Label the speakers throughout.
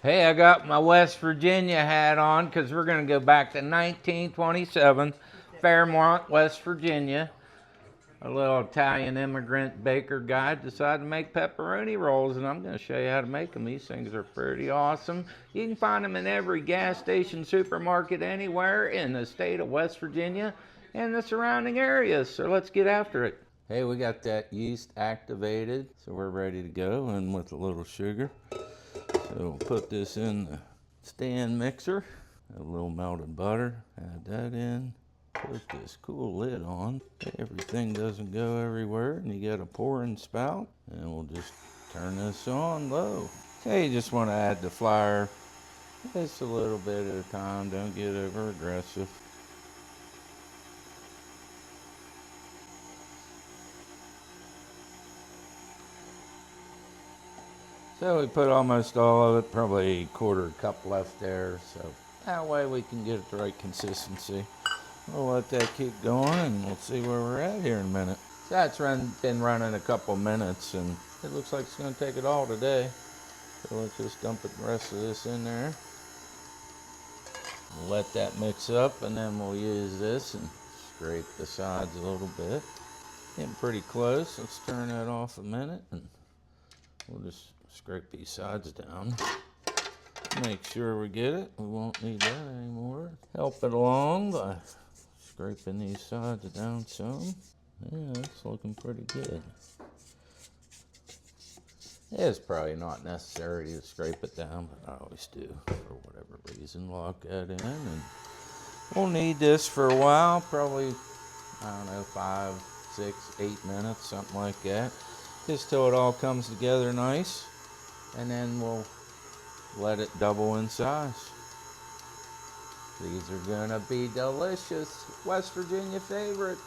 Speaker 1: Hey, I got my West Virginia hat on because we're going to go back to 1927, Fairmont, West Virginia. A little Italian immigrant baker guy decided to make pepperoni rolls, and I'm going to show you how to make them. These things are pretty awesome. You can find them in every gas station, supermarket, anywhere in the state of West Virginia and the surrounding areas. So let's get after it. Hey, we got that yeast activated, so we're ready to go, and with a little sugar. So we'll put this in the stand mixer, a little melted butter, add that in, put this cool lid on. Everything doesn't go everywhere, and you got a pouring spout, and we'll just turn this on low. Okay, you just want to add the flour just a little bit at a time, don't get over aggressive. So we put almost all of it, probably a quarter cup left there, so that way we can get it the right consistency. We'll let that keep going and we'll see where we're at here in a minute. So that's been running a couple minutes and it looks like it's going to take it all today. So let's just dump the rest of this in there. We'll let that mix up and then we'll use this and scrape the sides a little bit. Getting pretty close. Let's turn that off a minute and we'll just scrape these sides down. Make sure we get it. We won't need that anymore. Help it along by scraping these sides down some. Yeah, it's looking pretty good. It's probably not necessary to scrape it down, but I always do for whatever reason. Lock that in, and we'll need this for a while, probably, I don't know, 5, 6, 8 minutes, something like that. Just till it all comes together nice, and then we'll let it double in size. These are gonna be delicious. West Virginia favorite.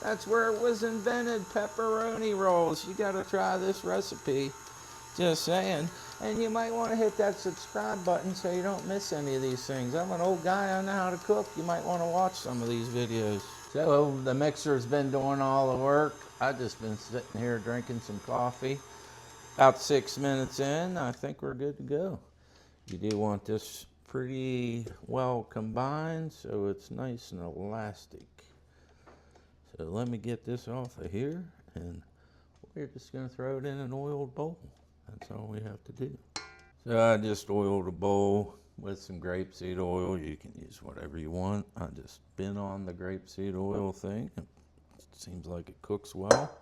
Speaker 1: That's where it was invented, pepperoni rolls. You gotta try this recipe. Just saying. And you might want to hit that subscribe button so you don't miss any of these things. I'm an old guy, I know how to cook. You might want to watch some of these videos. So the mixer's been doing all the work. I've just been sitting here drinking some coffee. About 6 minutes in, I think we're good to go. You do want this pretty well combined so it's nice and elastic. So let me get this off of here and we're just going to throw it in an oiled bowl. That's all we have to do. So I just oiled a bowl with some grapeseed oil. You can use whatever you want. I just been on the grapeseed oil thing. It seems like it cooks well.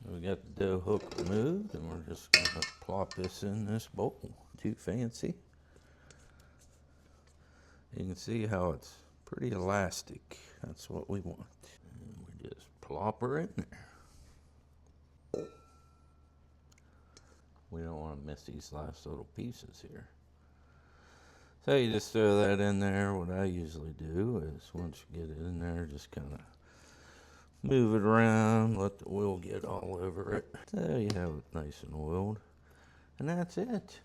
Speaker 1: We got the dough hook removed and we're just going to plop this in this bowl. Too fancy. You can see how it's pretty elastic. That's what we want. And we just plop her in there. We don't want to miss these last little pieces here. So you just throw that in there. What I usually do is once you get it in there, just kind of move it around, let the oil get all over it. So you have it nice and oiled. And that's it.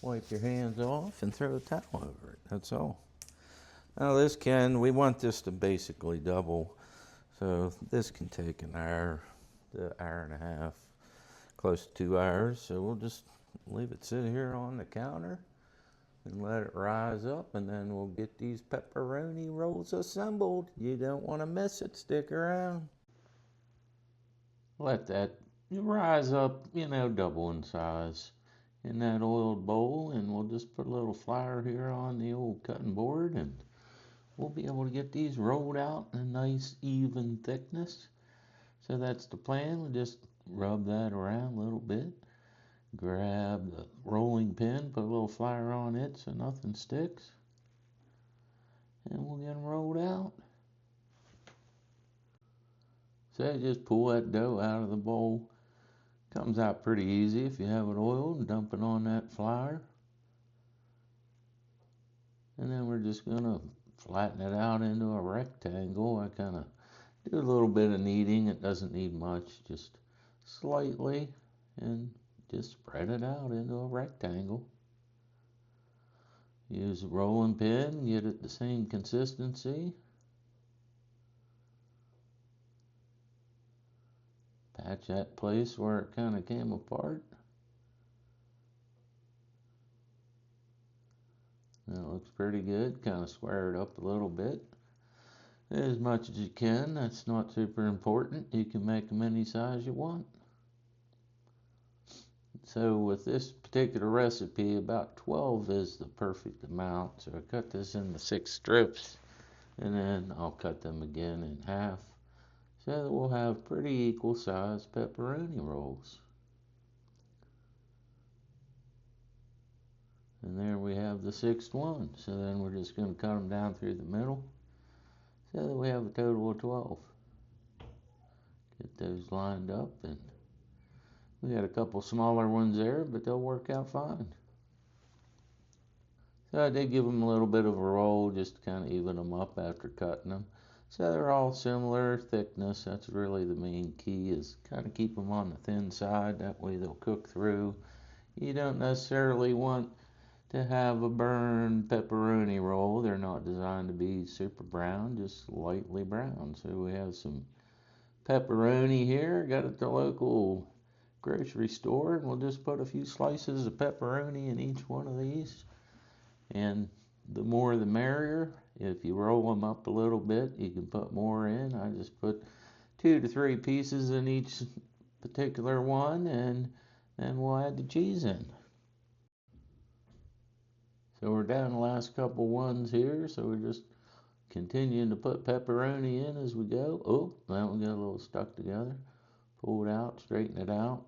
Speaker 1: Wipe your hands off and throw a towel over it. That's all. Now we want this to basically double. So this can take an hour to hour and a half, close to 2 hours. So we'll just leave it sit here on the counter and let it rise up, and then we'll get these pepperoni rolls assembled. You don't want to miss it. Stick around. Let that rise up, double in size in that oiled bowl, and we'll just put a little flour here on the old cutting board, and we'll be able to get these rolled out in a nice even thickness. So that's the plan. We'll just rub that around a little bit. Grab the rolling pin, put a little flour on it so nothing sticks. And we'll get them rolled out. So just pull that dough out of the bowl. Comes out pretty easy if you have it oiled, and dump it on that flour. And then we're just gonna flatten it out into a rectangle. I kind of do a little bit of kneading. It doesn't need much, just slightly, and just spread it out into a rectangle. Use a rolling pin, get it the same consistency. Patch that place where it kind of came apart. looks pretty good. Kind of square it up a little bit. As much as you can. That's not super important. You can make them any size you want. So with this particular recipe, about 12 is the perfect amount. So I cut this into 6 strips, and then I'll cut them again in half, so that we'll have pretty equal sized pepperoni rolls. And there we have the 6th one. So then we're just going to cut them down through the middle, so that we have a total of 12. Get those lined up, and we got a couple smaller ones there, but they'll work out fine. So I did give them a little bit of a roll just to kind of even them up after cutting them. So they're all similar thickness. That's really the main key, is kind of keep them on the thin side. That way they'll cook through. You don't necessarily want to have a burned pepperoni roll. They're not designed to be super brown, just lightly brown. So we have some pepperoni here. Got it at the local grocery store, and we'll just put a few slices of pepperoni in each one of these. And the more the merrier. If you roll them up a little bit, you can put more in. I just put 2 to 3 pieces in each particular one, and then we'll add the cheese in. So we're down the last couple ones here, so we're just continuing to put pepperoni in as we go. Oh, now we got a little stuck together. Pull it out, straighten it out,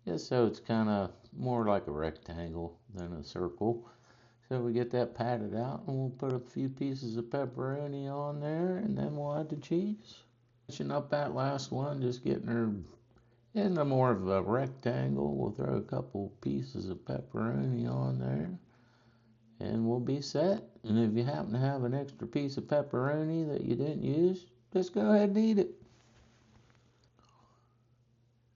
Speaker 1: just so it's kind of more like a rectangle than a circle. So we get that patted out, and we'll put a few pieces of pepperoni on there, and then we'll add the cheese. Finishing up that last one, just getting her in a more of a rectangle. We'll throw a couple pieces of pepperoni on there, and we'll be set. And if you happen to have an extra piece of pepperoni that you didn't use, just go ahead and eat it.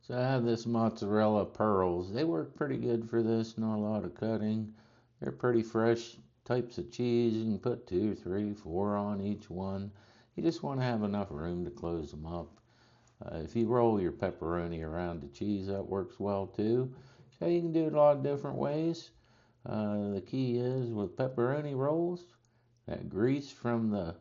Speaker 1: So I have this mozzarella pearls. They work pretty good for this, not a lot of cutting. They're pretty fresh types of cheese. You can put 2, 3, 4 on each one. You just want to have enough room to close them up. If you roll your pepperoni around the cheese, that works well too. So you can do it a lot of different ways. The key is with pepperoni rolls, that grease from the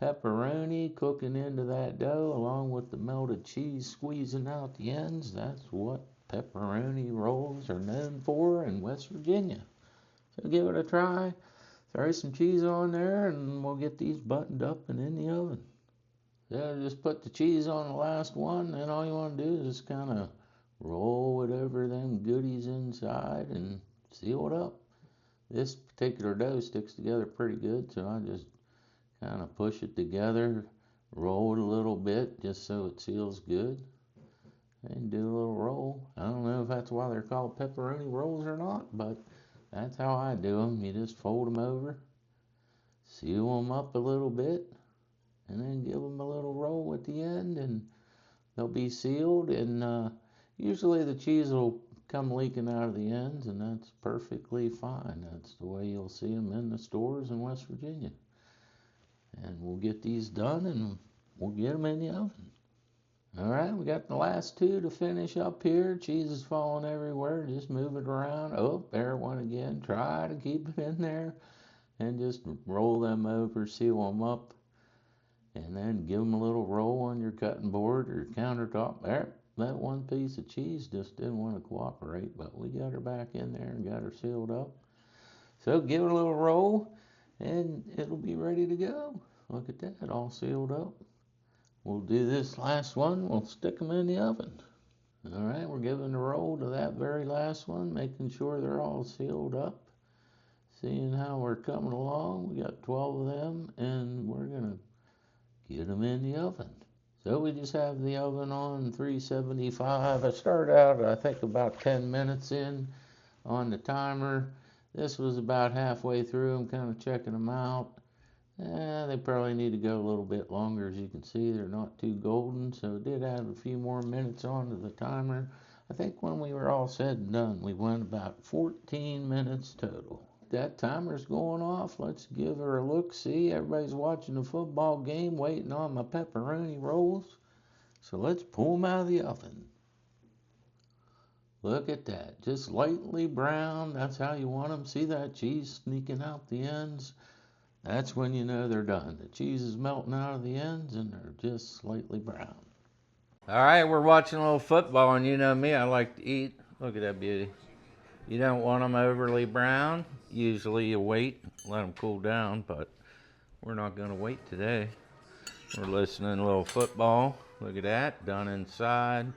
Speaker 1: pepperoni cooking into that dough along with the melted cheese squeezing out the ends. That's what pepperoni rolls are known for in West Virginia. So give it a try. Throw some cheese on there, and we'll get these buttoned up and in the oven. So just put the cheese on the last one, and all you want to do is just kind of roll whatever them goodies inside and seal it up. This particular dough sticks together pretty good, so I just kind of push it together, roll it a little bit just so it seals good, and do a little roll. I don't know if that's why they're called pepperoni rolls or not, but that's how I do them. You just fold them over, seal them up a little bit, and then give them a little roll at the end, and they'll be sealed. And usually the cheese will come leaking out of the ends, and that's perfectly fine. That's the way you'll see them in the stores in West Virginia. And we'll get these done, and we'll get them in the oven. All right, we got the last 2 to finish up here. Cheese is falling everywhere. Just move it around. Oh, there one again. Try to keep it in there, and just roll them over, seal them up, and then give them a little roll on your cutting board or countertop. There, that one piece of cheese just didn't want to cooperate, but we got her back in there and got her sealed up. So give it a little roll, and it'll be ready to go. Look at that, all sealed up. We'll do this last one. We'll stick them in the oven. All right, we're giving the roll to that very last one, making sure they're all sealed up. Seeing how we're coming along, we got 12 of them, and we're going to get them in the oven. So we just have the oven on 375. I started out, I think, about 10 minutes in on the timer. This was about halfway through. I'm kind of checking them out. They probably need to go a little bit longer. As you can see, they're not too golden, so did add a few more minutes onto the timer. I think when we were all said and done, we went about 14 minutes total. That timer's going off. Let's give her a look. See, everybody's watching the football game, waiting on my pepperoni rolls. So let's pull them out of the oven. Look at that, just lightly brown. That's how you want them. See that cheese sneaking out the ends? That's when you know they're done. The cheese is melting out of the ends and they're just slightly brown. All right, we're watching a little football, and you know me, I like to eat. Look at that beauty. You don't want them overly brown. Usually you wait, let them cool down, but we're not going to wait today. We're listening to a little football. Look at that, done inside.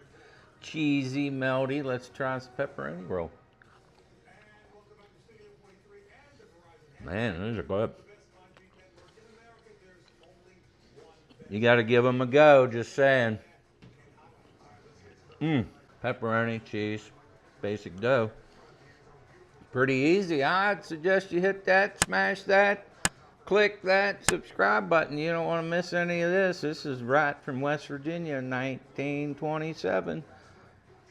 Speaker 1: Cheesy, melty. Let's try some pepperoni roll. Man, these are good. You got to give them a go, just saying. Pepperoni, cheese, basic dough. Pretty easy. I'd suggest you hit that, smash that, click that subscribe button. You don't want to miss any of this. This is right from West Virginia, 1927.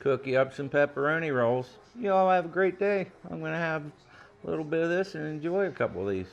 Speaker 1: Cook you up some pepperoni rolls. You all have a great day. I'm going to have a little bit of this and enjoy a couple of these.